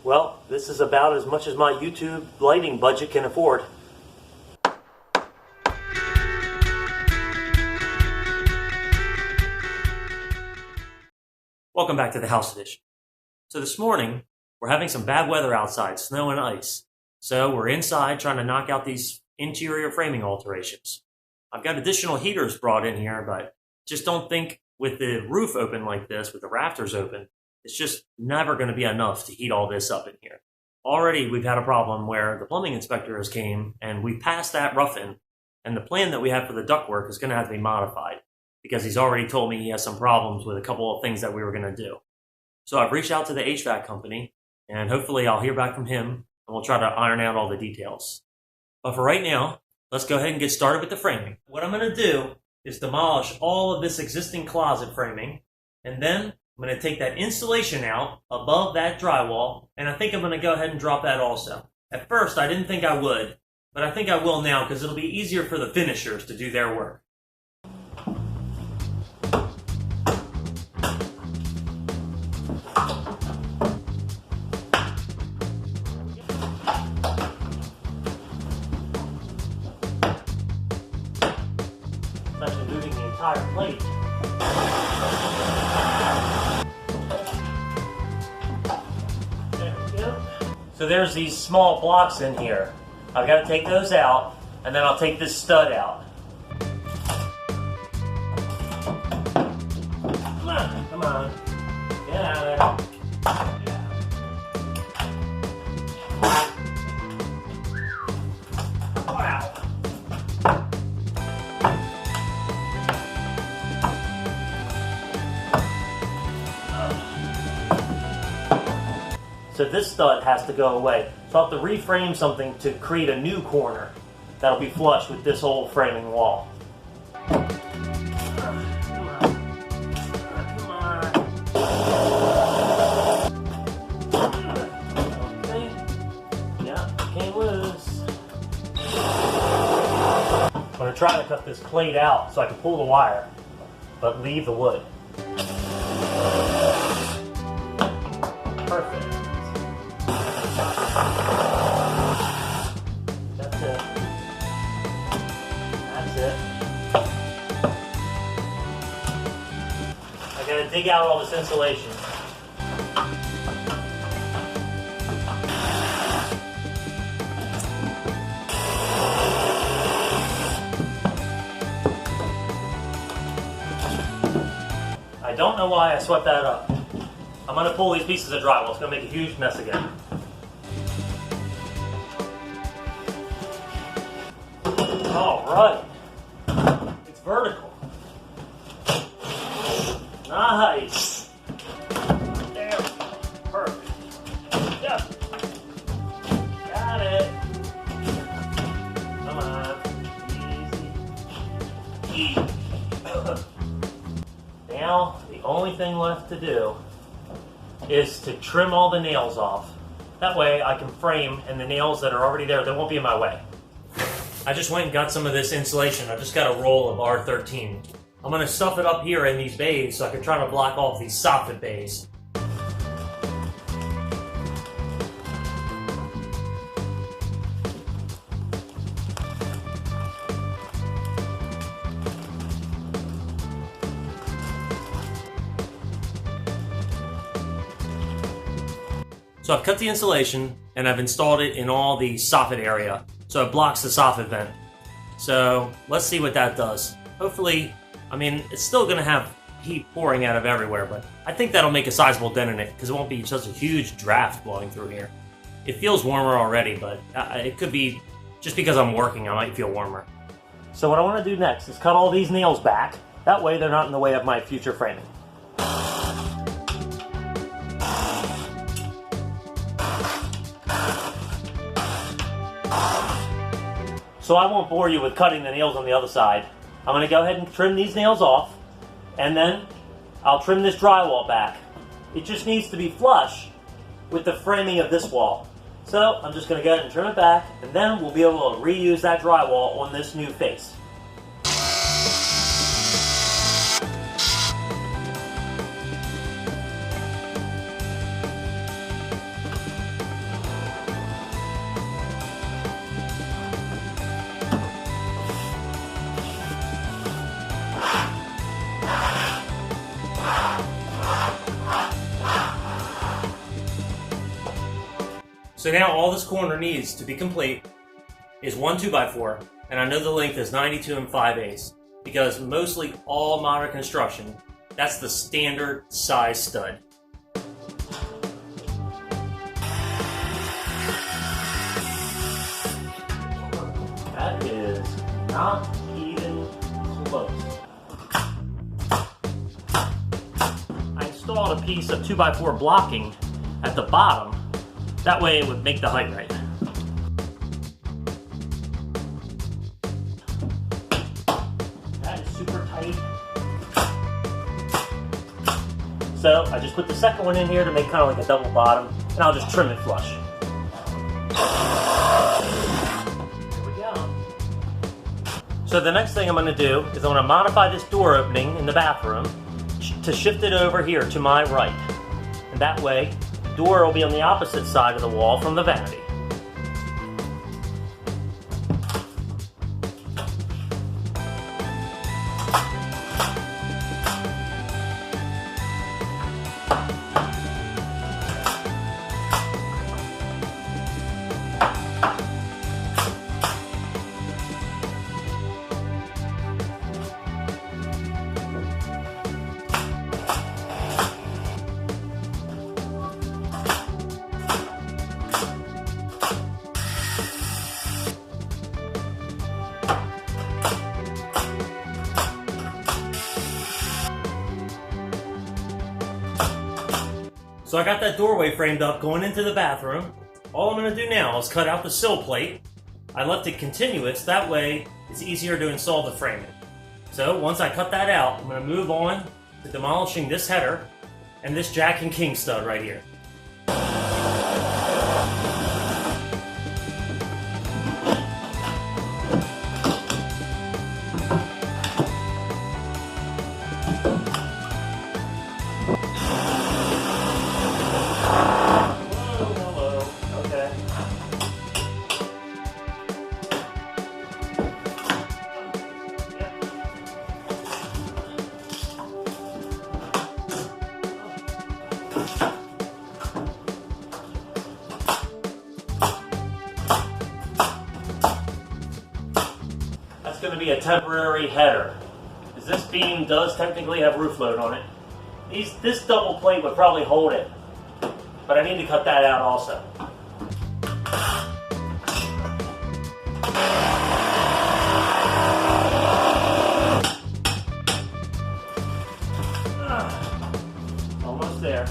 Well, this is about as much as my YouTube lighting budget can afford. Welcome back to the House Edition. So this morning, we're having some bad weather outside, snow and ice. So we're inside trying to knock out these interior framing alterations. I've got additional heaters brought in here, but just don't think with the roof open like this, with the rafters open, it's just never going to be enough to heat all this up in here. Already we've had a problem where the plumbing inspector has came and we passed that rough-in, and the plan that we have for the ductwork is going to have to be modified because he's already told me he has some problems with a couple of things that we were going to do. So I've reached out to the HVAC company and hopefully I'll hear back from him and we'll try to iron out all the details. But for right now, let's go ahead and get started with the framing. What I'm going to do is demolish all of this existing closet framing, and then I'm going to take that insulation out above that drywall, and I think I'm going to go ahead and drop that also. At first, I didn't think I would, but I think I will now because it'll be easier for the finishers to do their work. It's actually moving the entire plate. So there's these small blocks in here. I've got to take those out, and then I'll take this stud out. Come on. Get out of there. Wow. So this stud has to go away. So I'll have to reframe something to create a new corner that'll be flush with this old framing wall. Come on. Okay. Yeah, came loose. I'm going to try to cut this plate out so I can pull the wire, but leave the wood. Perfect. That's it. That's it. I gotta dig out all this insulation. I don't know why I swept that up. I'm gonna pull these pieces of drywall. It's gonna make a huge mess again. All right, it's vertical. Nice. There, perfect. Yep. Got it. Come on, easy. Now, the only thing left to do is to trim all the nails off. That way I can frame, and the nails that are already there, they won't be in my way. I just went and got some of this insulation. I just got a roll of R13. I'm going to stuff it up here in these bays so I can try to block off these soffit bays. So I've cut the insulation and I've installed it in all the soffit area. So it blocks the soffit vent. So let's see what that does. Hopefully, I mean, it's still going to have heat pouring out of everywhere, but I think that'll make a sizable dent in it because it won't be such a huge draft blowing through here. It feels warmer already, but it could be just because I'm working, I might feel warmer. So what I want to do next is cut all these nails back. That way they're not in the way of my future framing. So I won't bore you with cutting the nails on the other side. I'm going to go ahead and trim these nails off, and then I'll trim this drywall back. It just needs to be flush with the framing of this wall. So I'm just going to go ahead and trim it back, and then we'll be able to reuse that drywall on this new face. So now all this corner needs to be complete is one 2x4, and I know the length is 92 5/8 because mostly all modern construction, that's the standard size stud. That is not even close. I installed a piece of 2x4 blocking at the bottom. That way it would make the height right. That is super tight. So I just put the second one in here to make kind of like a double bottom, and I'll just trim it flush. There we go. So the next thing I'm going to do is I'm going to modify this door opening in the bathroom to shift it over here to my right. And that way, the door will be on the opposite side of the wall from the vanity. So I got that doorway framed up going into the bathroom. All I'm going to do now is cut out the sill plate. I left it continuous, that way it's easier to install the framing. So once I cut that out, I'm going to move on to demolishing this header and this jack and king stud right here. Going to be a temporary header, because this beam does technically have roof load on it. This double plate would probably hold it, but I need to cut that out also. Almost there.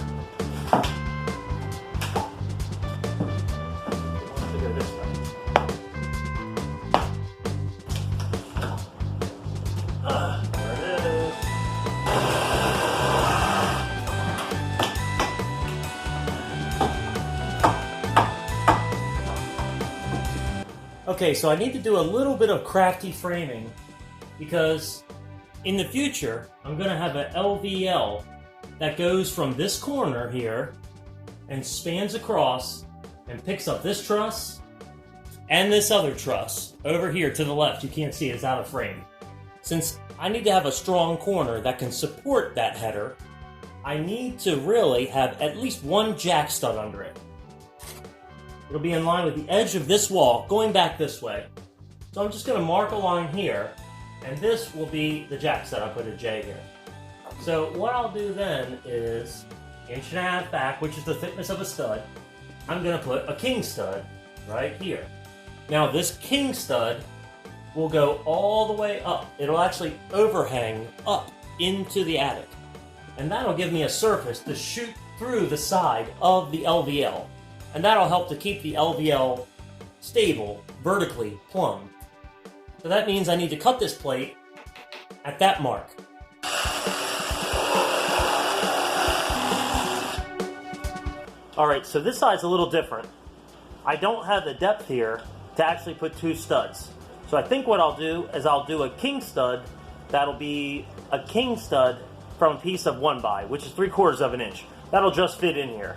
Okay, so I need to do a little bit of crafty framing because in the future, I'm going to have an LVL that goes from this corner here and spans across and picks up this truss and this other truss over here to the left. You can't see it, it's out of frame. Since I need to have a strong corner that can support that header, I need to really have at least one jack stud under it. It'll be in line with the edge of this wall, going back this way. So I'm just going to mark a line here, and this will be the jack stud. I'll put a J here. So what I'll do then is 1.5 inches back, which is the thickness of a stud. I'm going to put a king stud right here. Now this king stud will go all the way up. It'll actually overhang up into the attic. And that'll give me a surface to shoot through the side of the LVL. And that'll help to keep the LVL stable, vertically plumb. So that means I need to cut this plate at that mark. Alright, so this side's a little different. I don't have the depth here to actually put two studs. So I think what I'll do is I'll do a king stud that'll be a king stud from a piece of 1x, which is 3/4 inch. That'll just fit in here.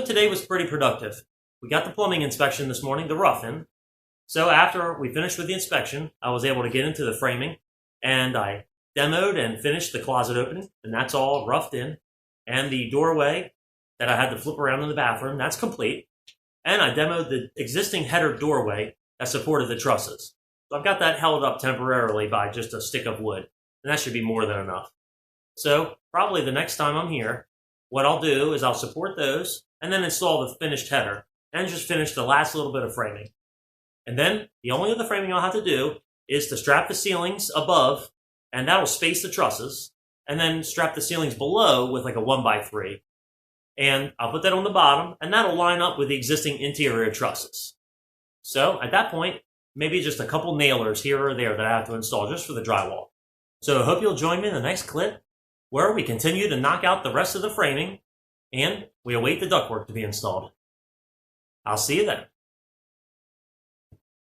today was pretty productive. We got the plumbing inspection this morning, the rough-in. So after we finished with the inspection, I was able to get into the framing, and I demoed and finished the closet opening, and that's all roughed in. And the doorway that I had to flip around in the bathroom, that's complete. And I demoed the existing header doorway that supported the trusses. So I've got that held up temporarily by just a stick of wood, and that should be more than enough. So probably the next time I'm here, what I'll do is I'll support those and then install the finished header and just finish the last little bit of framing. And then the only other framing I'll have to do is to strap the ceilings above, and that'll space the trusses, and then strap the ceilings below with like a 1x3. And I'll put that on the bottom, and that'll line up with the existing interior trusses. So at that point, maybe just a couple nailers here or there that I have to install just for the drywall. So I hope you'll join me in the next clip where we continue to knock out the rest of the framing and we await the ductwork to be installed. I'll see you then.